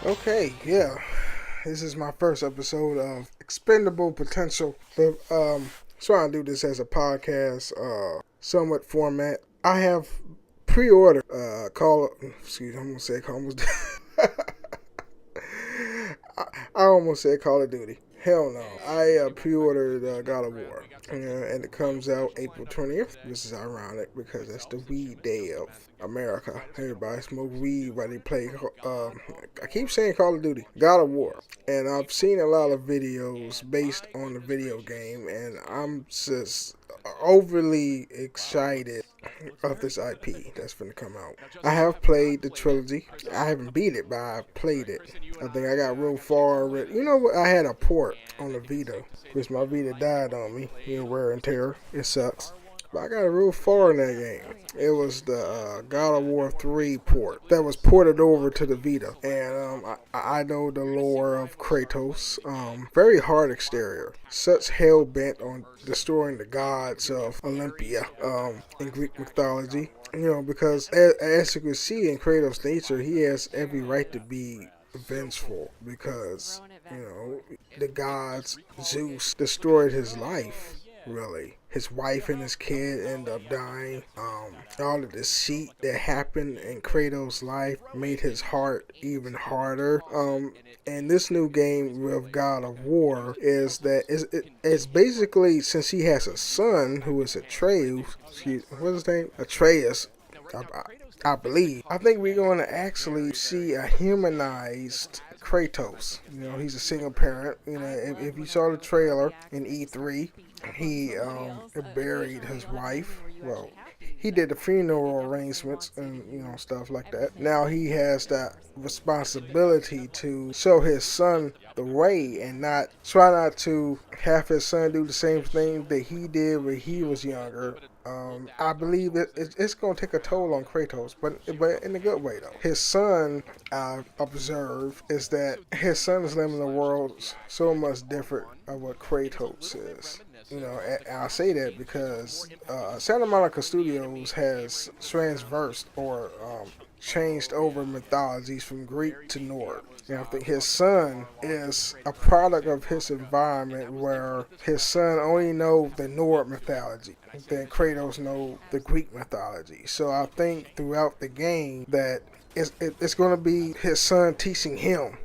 Okay, yeah. This is my first episode of Expendable Potential. But trying to do this as a podcast, somewhat format. I have pre-ordered Call. Excuse me, I'm gonna say Call. I almost said Call of Duty. Hell no. I pre-ordered God of War, and it comes out April 20th. This is ironic because that's the weed day of America. Everybody smoke weed while they play. I keep saying Call of Duty, God of War, and I've seen a lot of videos based on the video game, and I'm just overly excited of this IP that's going to come out. I have played the trilogy. I haven't beat it, but I've played it. I think I got real far with. You know what? I had a port on the Vita, which my Vita died on me. Wear and tear. It sucks. But I got real far in that game. It was the God of War 3 port that was ported over to the Vita. And I know the lore of Kratos. Very hard exterior. Such hell bent on destroying the gods of Olympia in Greek mythology. Because as you can see in Kratos' nature, he has every right to be vengeful because, the gods, Zeus, destroyed his life, really. His wife and his kid end up dying. All the deceit that happened in Kratos' life made his heart even harder. And this new game with God of War is that it's basically, since he has a son who is Atreus, what's his name? Atreus. I believe. I think we're going to actually see a humanized Kratos. He's a single parent. If you saw the trailer in E3, he buried his wife. Well, he did the funeral arrangements and stuff like that. Now he has that responsibility to show his son the way and try not to have his son do the same thing that he did when he was younger. I believe that it's going to take a toll on Kratos, but in a good way though. His son, I've observed, is that his son is living in a world so much different of what Kratos is. And I say that because Santa Monica Studios has transversed or changed over mythologies from Greek to Norse. I think his son is a product of his environment where his son only knows the Norse mythology. Then Kratos knows the Greek mythology. So I think throughout the game that it's going to be his son teaching him.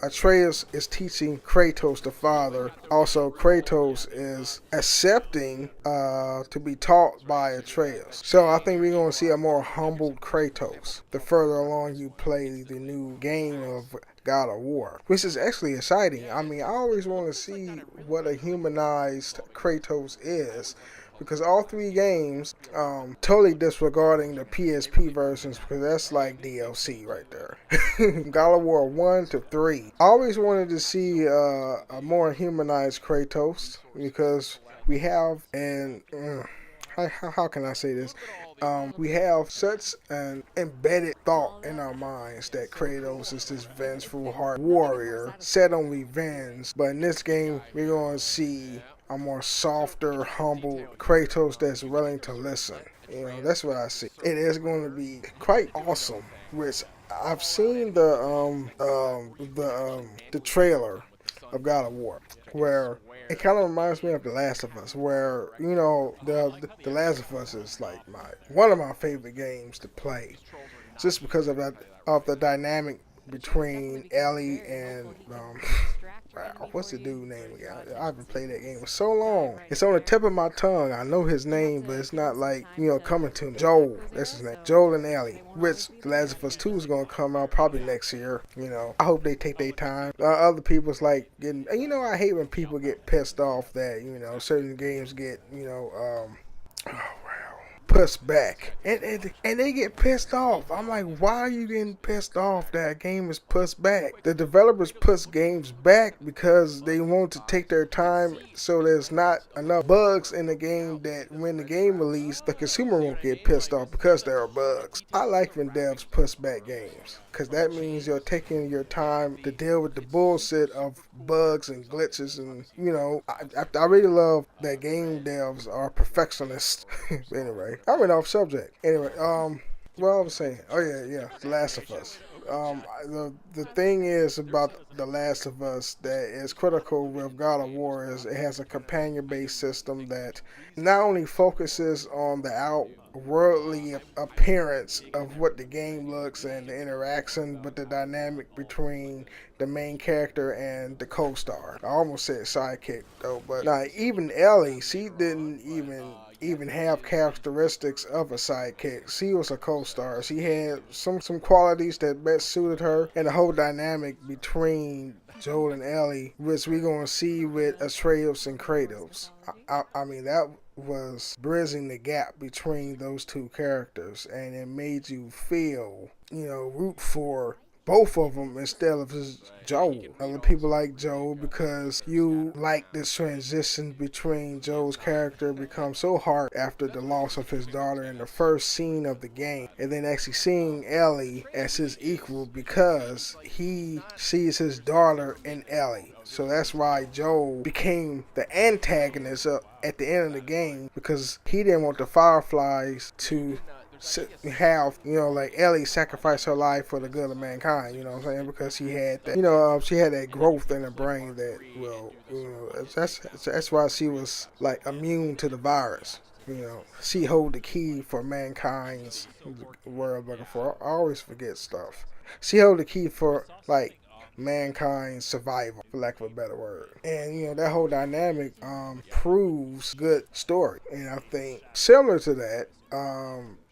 Atreus is teaching Kratos the father. Also, Kratos is accepting to be taught by Atreus. So I think we're going to see a more humbled Kratos the further along you play the new game of God of War, which is actually exciting. I always want to see what a humanized Kratos is. Because all three games, totally disregarding the PSP versions, because that's like DLC right there. God of War 1 to 3. I always wanted to see a more humanized Kratos, because we have, and how can I say this? We have such an embedded thought in our minds that Kratos is this vengeful heart warrior set on revenge. But in this game, we're going to see a more softer, humble Kratos that's willing to listen. That's what I see. It is going to be quite awesome. Which I've seen the trailer of God of War, where it kind of reminds me of The Last of Us, where the Last of Us is like one of my favorite games to play, just because of the dynamic between Ellie and wow, what's the dude name again? I haven't played that game for so long. It's on the tip of my tongue. I know his name, but it's not like, coming to me. Joel, that's his name. Joel and Ellie. Which The Last of Us 2 is going to come out probably next year. I hope they take their time. Other people's like getting, I hate when people get pissed off that, certain games get, pushed back, and they get pissed off. I'm like, why are you getting pissed off that a game is pushed back? The developers push games back because they want to take their time, so there's not enough bugs in the game that when the game releases, the consumer won't get pissed off because there are bugs. I like when devs push back games, because that means you're taking your time to deal with the bullshit of bugs and glitches, and I really love that game devs are perfectionists. Anyway, I went off subject. Anyway, what I was saying, oh yeah, The Last of Us. The thing is about The Last of Us that is critical with God of War is it has a companion based system that not only focuses on the outworldly appearance of what the game looks and the interaction, but the dynamic between the main character and the co-star. I almost said sidekick though, but now even Ellie, she didn't even have characteristics of a sidekick. She was a co-star. She had some qualities that best suited her, and the whole dynamic between Joel and Ellie, which we're gonna see with Atreus and Kratos. I mean that was bridging the gap between those two characters, and it made you feel, root for both of them instead of just Joel. Other people like Joel because you like this transition between Joel's character becomes so hard after the loss of his daughter in the first scene of the game, and then actually seeing Ellie as his equal because he sees his daughter in Ellie. So that's why Joel became the antagonist at the end of the game, because he didn't want the Fireflies to have, like Ellie sacrifice her life for the good of mankind, you know what I'm saying? Because she had that, she had that growth in her brain that, that's why she was like immune to the virus. She hold the key for mankind's word I'm looking for. I always forget stuff. She hold the key for like mankind's survival, for lack of a better word. And that whole dynamic proves good story. And I think similar to that,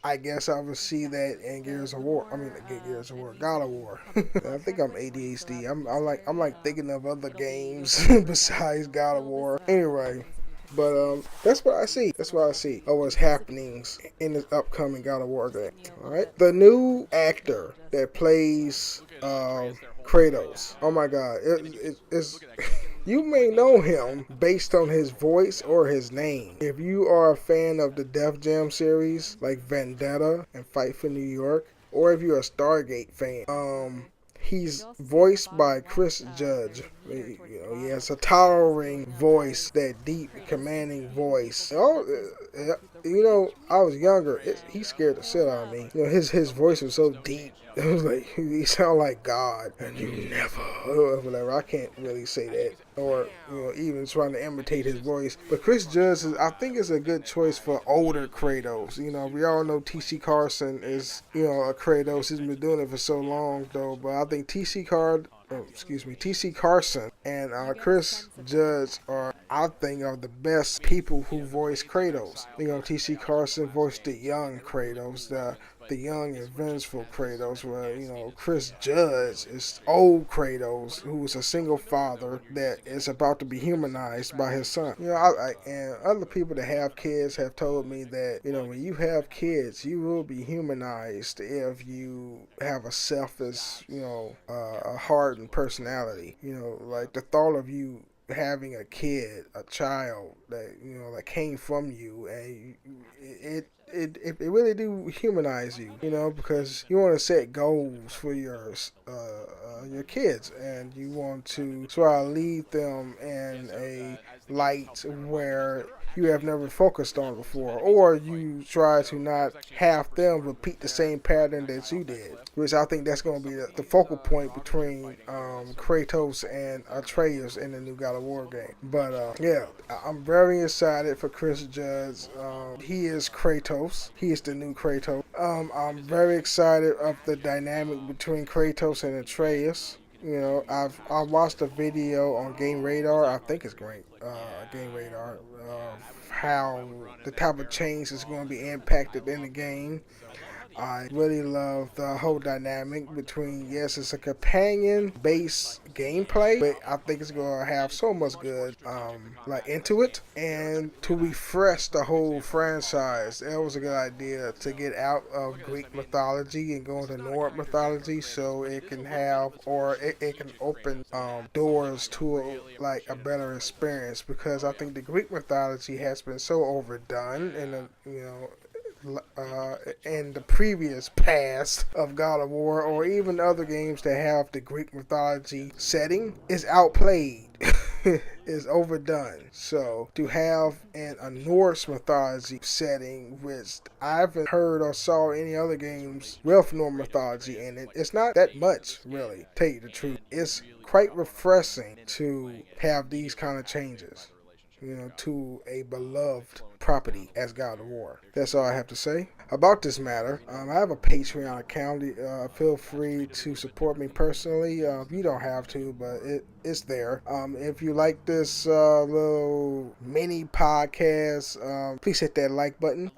I guess I would see that in Gears of War. I mean, Gears of War, God of War. I think I'm ADHD. I'm like thinking of other games besides God of War. Anyway, but that's what I see. That's what I see. Of what's happenings in this upcoming God of War game. All right, the new actor that plays Kratos. Oh my God, it's you may know him based on his voice or his name. If you are a fan of the Def Jam series, like Vendetta and Fight for New York, or if you're a Stargate fan, he's voiced by Chris Judge. He has a towering voice, that deep, commanding voice. I was younger. He scared the shit out of me. His voice was so deep. It was like he sounded like God, and you never, or whatever. I can't really say that, or even trying to imitate his voice. But Chris Judge, I think, is a good choice for older Kratos. We all know T.C. Carson is a Kratos. He's been doing it for so long though. But I think T.C. Carson and Chris Judge are, I think, are the best people who voice Kratos. T.C. Carson voiced the young Kratos, the young and vengeful Kratos, where Chris Judge is old Kratos, who is a single father that is about to be humanized by his son. And other people that have kids have told me that when you have kids, you will be humanized if you have a selfish, a hardened personality. Like the thought of you having a kid, a child that that came from you, and it really do humanize you, because you want to set goals for your kids, and you want to try to lead them in a light where you have never focused on before, or you try to not have them repeat the same pattern that you did, which I think that's going to be the focal point between Kratos and Atreus in the new God of War game. But yeah, I'm very excited for Chris Judge. He is Kratos. He is the new Kratos. I'm very excited of the dynamic between Kratos and Atreus. I've watched a video on Game Radar. I think it's great. Game Radar, how the type of change is going to be impacted in the game. I really love the whole dynamic between, yes, it's a companion-based gameplay, but I think it's going to have so much good, into it. And to refresh the whole franchise, it was a good idea to get out of Greek mythology and go into Nordic mythology, so it can have, or it can open doors to a better experience, because I think the Greek mythology has been so overdone in in the previous past of God of War, or even other games that have the Greek mythology setting, is outplayed. is overdone. So to have a Norse mythology setting, which I haven't heard or saw any other games with Norse mythology in it, it's not that much really. Tell you the truth, it's quite refreshing to have these kind of changes, to a beloved property as God of War. That's all I have to say about this matter. I have a Patreon account. Feel free to support me personally. You don't have to, but it's there. If you like this little mini podcast, please hit that like button.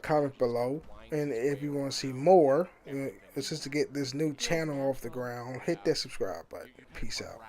Comment below. And if you want to see more, it's just to get this new channel off the ground, hit that subscribe button. Peace out.